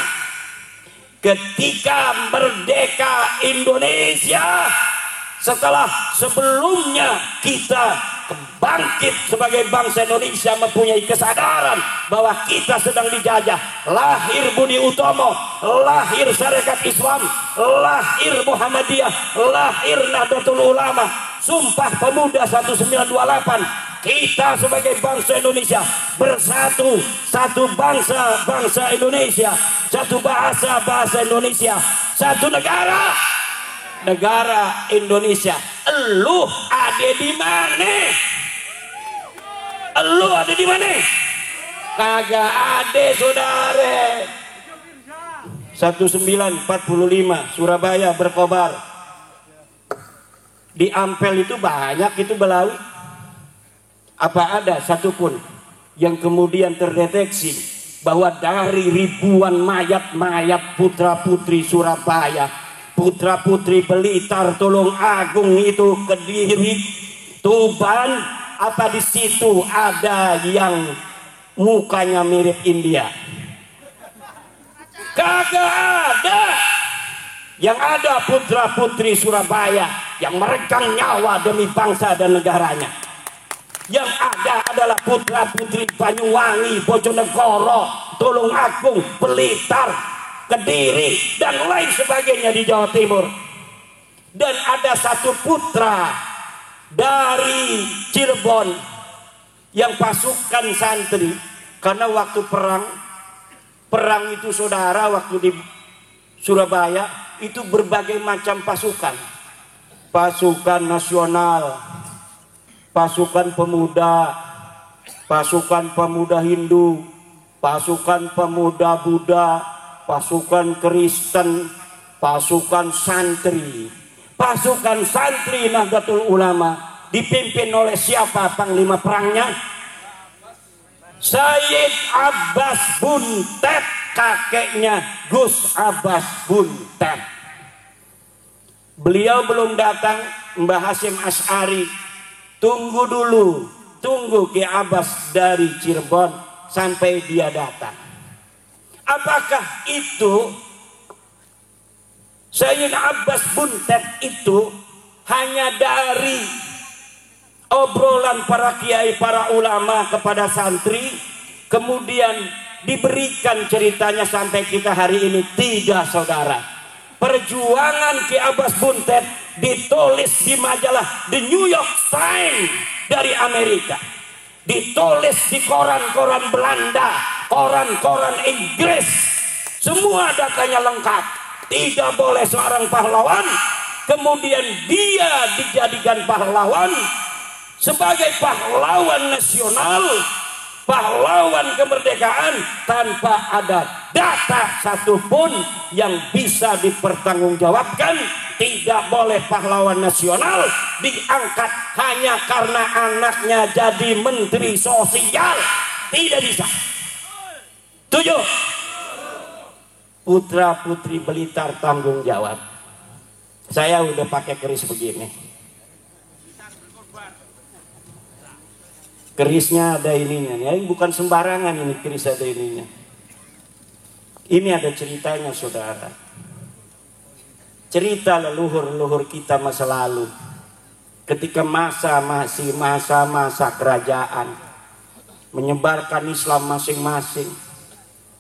Ketika merdeka Indonesia, setelah sebelumnya kita bangkit sebagai bangsa Indonesia, mempunyai kesadaran bahwa kita sedang dijajah. Lahir Budi Utomo, lahir Syarikat Islam, lahir Muhammadiyah, lahir Nahdlatul Ulama, Sumpah Pemuda 1928. Kita sebagai bangsa Indonesia bersatu, satu bangsa, bangsa Indonesia, satu bahasa, bahasa Indonesia, satu negara, negara Indonesia. Elu ada di mana? Elu ada di mana? Kagak ada, saudara. 1945 Surabaya berkobar. Di Ampel itu banyak itu Belawi. Apa ada satupun yang kemudian terdeteksi bahwa dari ribuan mayat-mayat putra-putri Surabaya, putra-putri Blitar, Tulung Agung itu, Kediri, Tuban, apa di situ ada yang mukanya mirip India? Kagak ada. Yang ada putra-putri Surabaya yang meregang nyawa demi bangsa dan negaranya. Yang ada adalah putra-putri Banyuwangi, Bojonegoro, Tulung Agung, Blitar, Kediri, dan lain sebagainya di Jawa Timur. Dan ada satu putra dari Cirebon yang pasukan santri, karena waktu perang itu saudara, waktu di Surabaya itu berbagai macam pasukan, pasukan nasional, pasukan pemuda, pasukan pemuda Hindu, pasukan pemuda Buddha, pasukan Kristen, pasukan santri. Pasukan santri Nahdlatul Ulama dipimpin oleh siapa panglima perangnya? Sayyid Abbas Buntet, kakeknya Gus Abbas Buntet. Beliau belum datang, Mbah Hasyim Asy'ari. Tunggu dulu, tunggu Ki Abbas dari Cirebon sampai dia datang. Apakah itu Sayyid Abbas Buntet itu hanya dari obrolan para kiai, para ulama kepada santri, kemudian diberikan ceritanya sampai kita hari ini? Tidak, saudara. Perjuangan Ki Abbas Buntet ditulis di majalah The New York Times dari Amerika, ditulis di koran-koran Belanda, koran-koran Inggris, semua datanya lengkap. Tidak boleh seorang pahlawan kemudian dia dijadikan pahlawan sebagai pahlawan nasional, pahlawan kemerdekaan tanpa ada data satupun yang bisa dipertanggungjawabkan. Tidak boleh pahlawan nasional diangkat hanya karena anaknya jadi menteri sosial. Tidak bisa. Tujuh. Putra putri Blitar tanggung jawab. Saya udah pakai keris begini. Kerisnya ada ininya, ya, bukan sembarangan ini keris ada ininya. Ini ada ceritanya, saudara. Cerita leluhur-leluhur kita masa lalu. Ketika masih masa kerajaan, menyebarkan Islam masing-masing.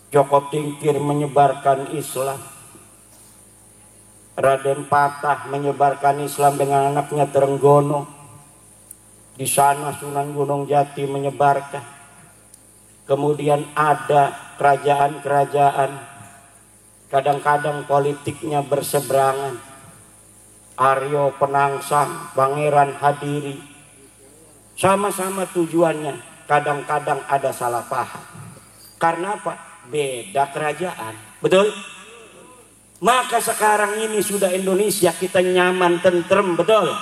Joko Tingkir menyebarkan Islam, Raden Patah menyebarkan Islam dengan anaknya Trenggono. Di sana Sunan Gunung Jati menyebarkan. Kemudian ada kerajaan-kerajaan, kadang-kadang politiknya berseberangan. Aryo Penangsang, Pangeran Hadiri, sama-sama tujuannya, kadang-kadang ada salah paham. Karena apa? Beda kerajaan, betul? Maka sekarang ini sudah Indonesia kita nyaman, tentrem, betul?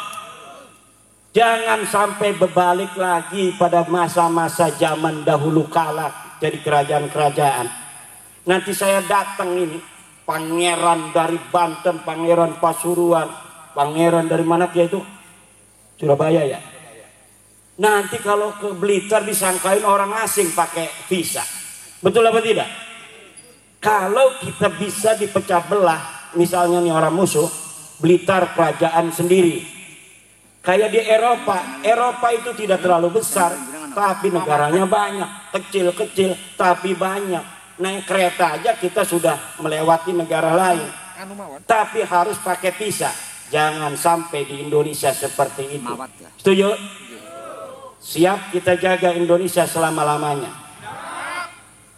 Jangan sampai berbalik lagi pada masa-masa zaman dahulu kala jadi kerajaan-kerajaan. Nanti saya datang ini, pangeran dari Banten, pangeran Pasuruan, pangeran dari mana dia itu? Surabaya ya? Nanti kalau ke Blitar disangkain orang asing pakai visa. Betul apa tidak? Kalau kita bisa dipecah belah, misalnya nih orang musuh, Blitar kerajaan sendiri, Kayak di Eropa, Eropa itu tidak terlalu besar, tapi negaranya banyak, kecil-kecil tapi banyak. Naik kereta aja kita sudah melewati negara lain, tapi harus pakai visa. Jangan sampai di Indonesia seperti itu. Setuju? Siap kita jaga Indonesia selama-lamanya.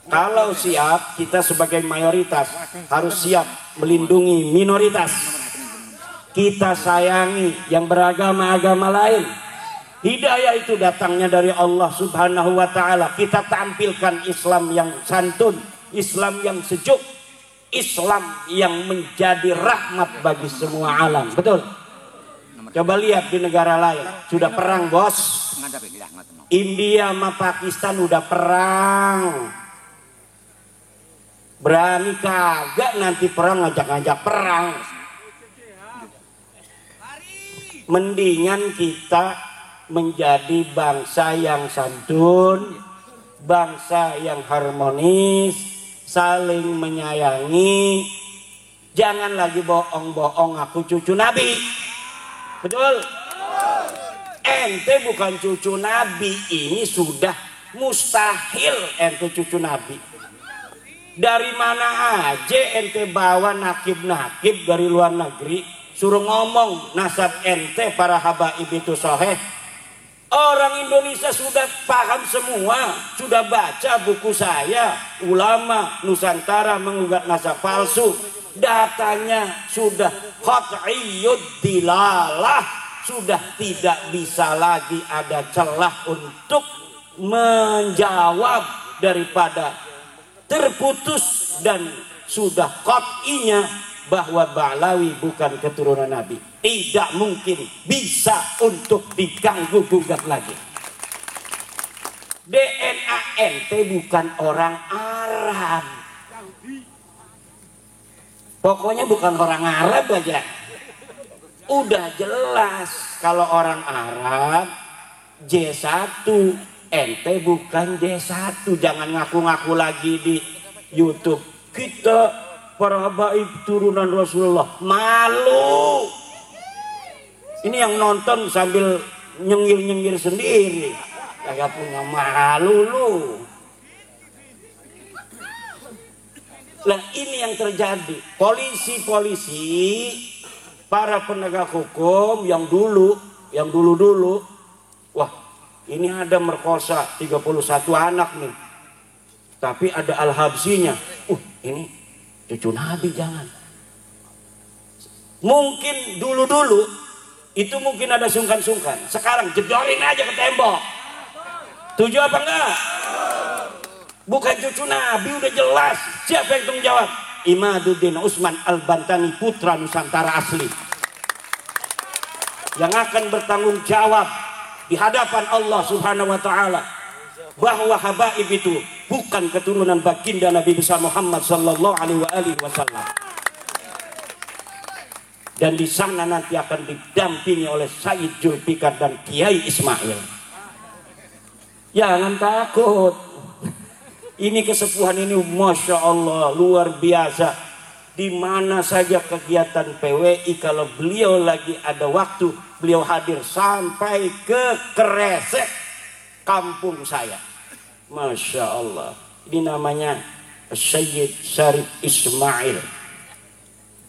Kalau siap, kita sebagai mayoritas harus siap melindungi minoritas. Kita sayangi yang beragama-agama lain. Hidayah itu datangnya dari Allah Subhanahu wa ta'ala. Kita tampilkan Islam yang santun, Islam yang sejuk, Islam yang menjadi rahmat bagi semua alam. Betul? Coba lihat di negara lain, sudah perang bos. India sama Pakistan udah perang. Berani kagak nanti perang ngajak-ngajak perang. Mendingan kita menjadi bangsa yang santun, bangsa yang harmonis, saling menyayangi. Jangan lagi bohong-bohong aku cucu Nabi. Betul? Ente bukan cucu Nabi, ini sudah mustahil ente cucu Nabi. Dari mana aja ente bawa nakib-nakib dari luar negeri, suruh ngomong nasab ente para habaib itu sahih. Orang Indonesia sudah paham semua, sudah baca buku saya, ulama Nusantara mengugat nasab palsu. Datanya sudah qat'iyyud dilalah, sudah tidak bisa lagi ada celah untuk menjawab daripada terputus, dan sudah qat'inya bahwa Ba'lawi bukan keturunan Nabi. Tidak mungkin bisa untuk diganggu gugat lagi. DNA ente bukan orang Arab. Pokoknya bukan orang Arab aja. Udah jelas kalau orang Arab J1, ente bukan J1. Jangan ngaku-ngaku lagi di YouTube. Kita para habaib turunan Rasulullah. Malu. Ini yang nonton sambil nyengir-nyengir sendiri. Kagak punya malu lu. Nah ini yang terjadi. Polisi-polisi, para penegak hukum yang dulu-dulu, wah ini ada merkosa 31 anak nih. Tapi ada al-habsinya. Ini cucu Nabi, jangan. Mungkin dulu-dulu itu mungkin ada sungkan-sungkan. Sekarang jedorin aja ke tembok. Tujuh apa enggak? Bukan cucu Nabi, udah jelas. Siapa yang tanggung jawab? Imaduddin Usman Al-Bantani, putra Nusantara asli, yang akan bertanggung jawab di hadapan Allah Subhanahu wa ta'ala bahwa habaib itu bukan keturunan baginda Nabi besar Muhammad sallallahu alaihi wasallam. Dan di sana nanti akan didampingi oleh Sayyid Julfikar dan Kiai Ismail. Jangan takut. Ini kesepuhan ini Masya Allah luar biasa. Di mana saja kegiatan PWI, kalau beliau lagi ada waktu, beliau hadir sampai ke Kresek, kampung saya. Masya Allah. Ini namanya Sayyid Syarif Ismail,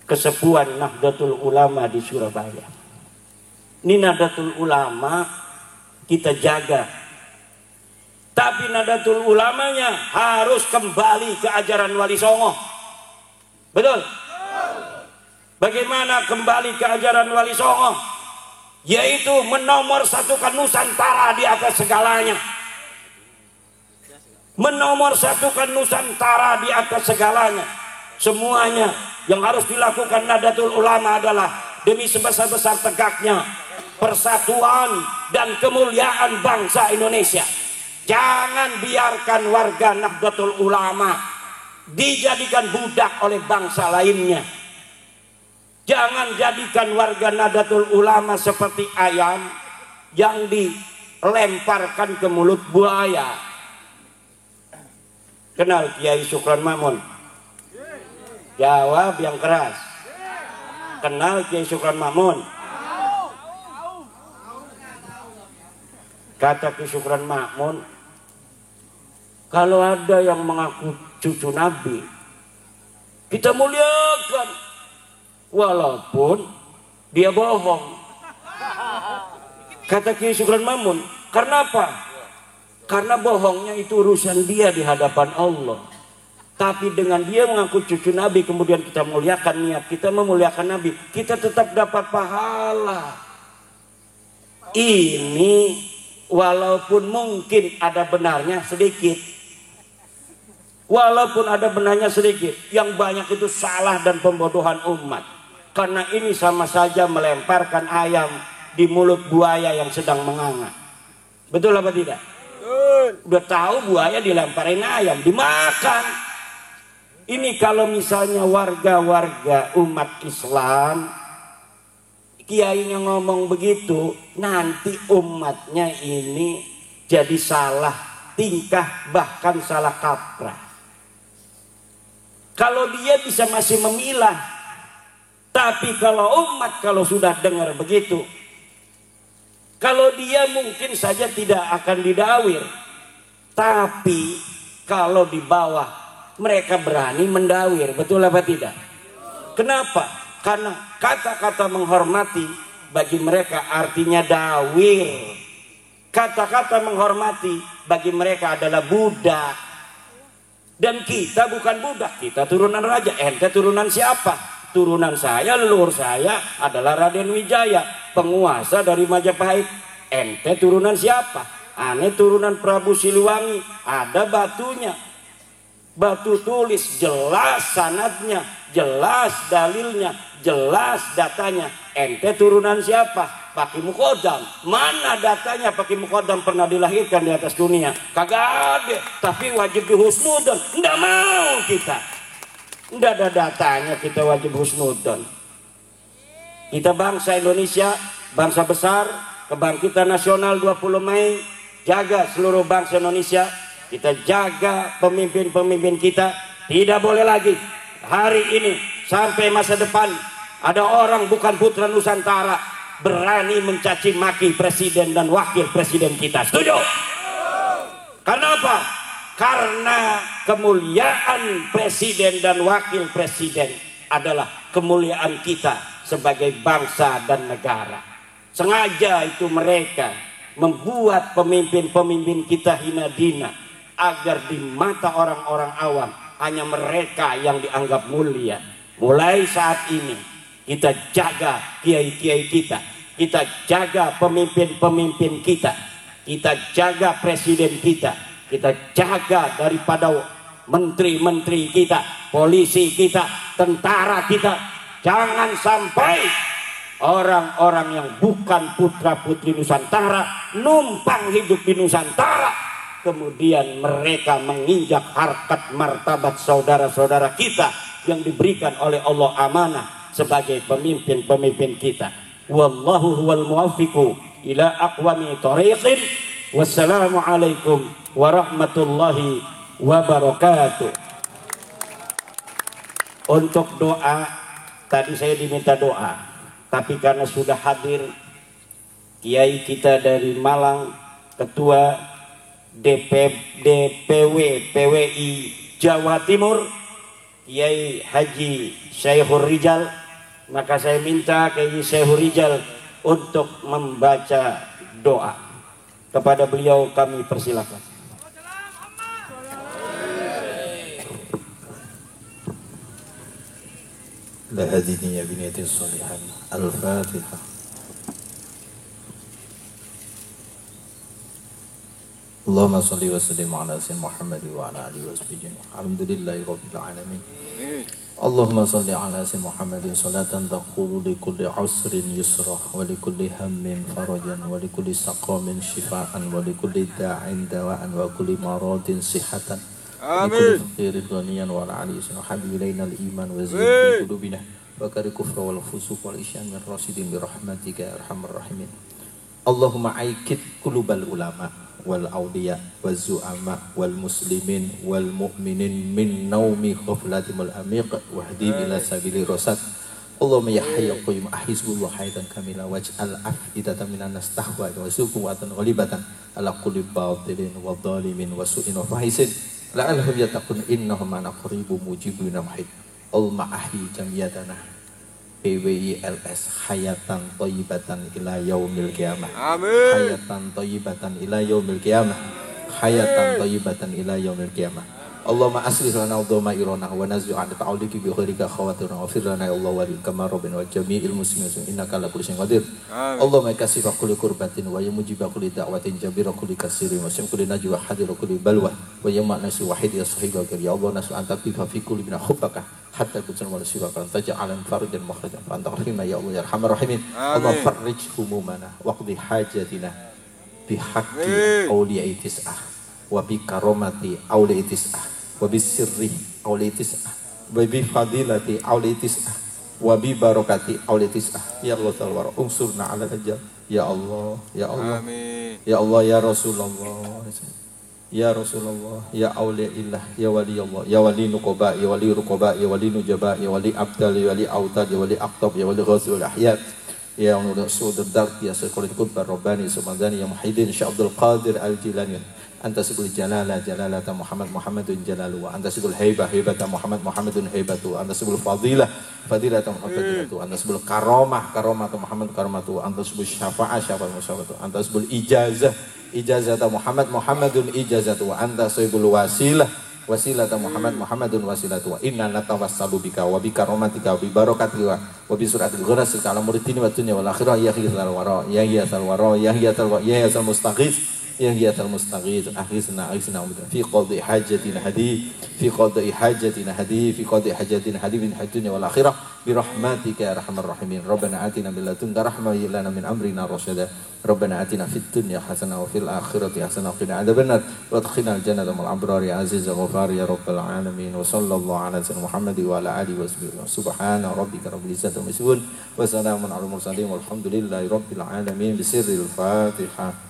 kesepuhan Nahdlatul Ulama di Surabaya. Ini Nahdlatul Ulama kita jaga, tapi Nahdlatul Ulamanya harus kembali ke ajaran Wali Songo. Betul? Bagaimana kembali ke ajaran Wali Songo? Yaitu menomorsatukan Nusantara di atas segalanya. Menomorsatukan Nusantara di atas segalanya. Semuanya yang harus dilakukan Nahdlatul Ulama adalah demi sebesar-besar tegaknya persatuan dan kemuliaan bangsa Indonesia. Jangan biarkan warga Nahdlatul Ulama dijadikan budak oleh bangsa lainnya. Jangan jadikan warga Nahdlatul Ulama seperti ayam yang dilemparkan ke mulut buaya. Kenal Kiai Syukran Mamun? Jawab yang keras. Kenal Kiai Syukran Mamun? Kata Ki Syukran Makmun, kalau ada yang mengaku cucu Nabi, kita muliakan walaupun dia bohong. Kata Ki Syukran Makmun, karena apa? Karena bohongnya itu urusan dia di hadapan Allah. Tapi dengan dia mengaku cucu Nabi, kemudian kita muliakan, niat kita memuliakan Nabi, kita tetap dapat pahala. Ini walaupun mungkin ada benarnya sedikit. Walaupun ada benarnya sedikit, yang banyak itu salah dan pembodohan umat. Karena ini sama saja melemparkan ayam di mulut buaya yang sedang menganga. Betul apa tidak? Udah tahu buaya dilemparin ayam, dimakan. Ini kalau misalnya warga-warga umat Islam, kiainya ngomong begitu, nanti umatnya ini jadi salah tingkah, bahkan salah kaprah. Kalau dia bisa masih memilah, tapi kalau umat kalau sudah dengar begitu, kalau dia mungkin saja tidak akan didawir, tapi kalau di bawah mereka berani mendawir, betul apa tidak? Kenapa? Karena kata-kata menghormati bagi mereka artinya dawir. Kata-kata menghormati bagi mereka adalah budak. Dan kita bukan budak, kita turunan raja. Ente turunan siapa? Turunan saya, leluhur saya adalah Raden Wijaya, penguasa dari Majapahit. Ente turunan siapa? Ane turunan Prabu Siliwangi. Ada batunya, batu tulis, jelas sanadnya, jelas dalilnya, jelas datanya. Ente turunan siapa? Pak Mukodam. Mana datanya Pak Mukodam pernah dilahirkan di atas dunia? Kagak ada. Tapi wajib dihusnudon. Nggak mau kita. Nggak ada datanya, kita wajib husnudon. Kita bangsa Indonesia, bangsa besar, kebangkitan nasional 20 Mei. Jaga seluruh bangsa Indonesia. Kita jaga pemimpin-pemimpin kita. Tidak boleh lagi hari ini sampai masa depan ada orang bukan putra Nusantara berani mencaci maki presiden dan wakil presiden kita. Setuju? Karena apa? Karena kemuliaan presiden dan wakil presiden adalah kemuliaan kita sebagai bangsa dan negara. Sengaja itu mereka membuat pemimpin-pemimpin kita hina dina agar di mata orang-orang awam hanya mereka yang dianggap mulia. Mulai saat ini kita jaga kiai-kiai kita, kita jaga pemimpin-pemimpin kita, kita jaga presiden kita, kita jaga daripada menteri-menteri kita, polisi kita, tentara kita. Jangan sampai orang-orang yang bukan putra-putri Nusantara numpang hidup di Nusantara, kemudian mereka menginjak harkat martabat saudara-saudara kita yang diberikan oleh Allah amanah sebagai pemimpin-pemimpin kita. Wallahu huwal muwaffiqu ila aqwami thariqin. Wassalamualaikum warahmatullahi wabarakatuh. Untuk doa, tadi saya diminta doa, tapi karena sudah hadir kiai kita dari Malang, ketua DPW PWI Jawa Timur, Kiai Haji Syekhur Rijal, maka saya minta Kiai Syekhur Rijal untuk membaca doa. Kepada beliau kami persilakan. La hadini ya biniyati shalihan. Al-Fatihah. Allahumma salli wa sallim ala sayyidina Muhammad wa ala alihi wa sahbihi. Alhamdulillahi rabbil alamin. Allahumma salli ala sayyidina Muhammad salatan taqulu li kulli usrin yusra wa li kulli hammin farajan wa li kulli saqamin shifaan wa li kulli da'in dawaan wa kulli maradin sihhatan. Amin. Khairin ghaniyan wa ala alihi wa sahbihi ilaina al-iman wa zid qulubina wa kari kufra wal fusuq wal isyan min rasidin bi rahmatika ya arhamar rahimin. Allahumma aikid qulubal ulama wal awliya wal zu'ama wal muslimin wal mu'minin min naumi khuflatimul amiq wahdi ila sabili rosad Allahumma ya hayyu ya qayyum ahizbullah hayatan kamila waj'al afidatan minan nas tahwa wa suquwatan ghalibatan ala kulli batilin wa dhalimin wa su'in wa fahisin la'allahum yattaqun innahum ana qaribun mujibun muhid. Allahumma ahyi jamiyatana PWILS hayatan thayyibatan ila yaumil qiyamah. Amin. Hayatan thayyibatan ila yaumil qiyamah. Hayatan thayyibatan ila yaumil qiyamah. Allahumma aslih lana dhamairana wa nazil an ta'alluqi bi khairika khawatirna wa fir lana ya Allah wa kama rabbina wa jami'il muslimin innaka ala kulli syai'in qadir. Allahumma kasifa kulli kurbatin wa mujiba kulli da'watin jabira kulli kasirin wa kulli najwa hadira kulli balwa wa yamma nasi wahid ya sahiba ya Allah nasu anta fi kulli min hubbaka hatta kuntum wa sibaka taj'alan farajan makhrajan fa anta rahimna ya Allah ya arhamar rahimin. Allah farrij humumana wa qdi hajatina bi haqqi awliya'i tis'ah wa bi karomati awliya'i tis'ah wa bi sirri awliya'i tis'ah wa bi fadilati awliya'i tis'ah wa bi barakati awliya'i tis'ah ya Allah ta'ala unsurna ala najah ya Allah ya Allah Amin. ya Allah ya Rasulullah ya Rasulullah ya awliyaillah ya wali Allah ya wali nuqaba ya wali ruqaba ya wali nujaba ya wali abdal ya wali autad ya wali aqtab ya wali ghazi wal ahya ya Rasul dark ya Sayyidul Qutb Rabbani Sumadani ya Muhyiddin Syekh Abdul Qadir Al-Jilani anta sigul jalala jalalata Muhammadun jalalu wa anta sigul haibata Muhammadun haibatu anta sigul fadilata Muhammadatu anta sigul karomatu Muhammadun anta sigul syafa'atu anta sigul ijazata Muhammadun ijazatu wa anta sigul wasilata Muhammadun wasilatu wa inna natawassalu bika wa bi karomatika wa bi barakatika wa bi suratil ghurasika ala muridini wa dunya wal akhirah ya khizal wara ya hiyasal wara ya hiyasal mustaghis ya hiyatal mustaghith aghithna fi qadhi hajatina hadi fi qadhi hajatina min hadunya wal akhirah bi rahmatika ya arhamar rahimin. Rabbana atina min ladunka rahmah wa lana min amrina rasyada. Rabbana atina fid dunya hasanah wa fil akhirati hasanah wa qina adzabannar wa adkhilna al jannata ma'al abrar ya aziz ya ghafar ya rabbal alamin. Wa sallallahu ala sayyidina Muhammad wa ala alihi wa sahbihi. Subhana rabbika rabbil izzati amma yasifun wa salamun alal mursalin walhamdulillahi rabbil alamin. Bisirril Fatihah.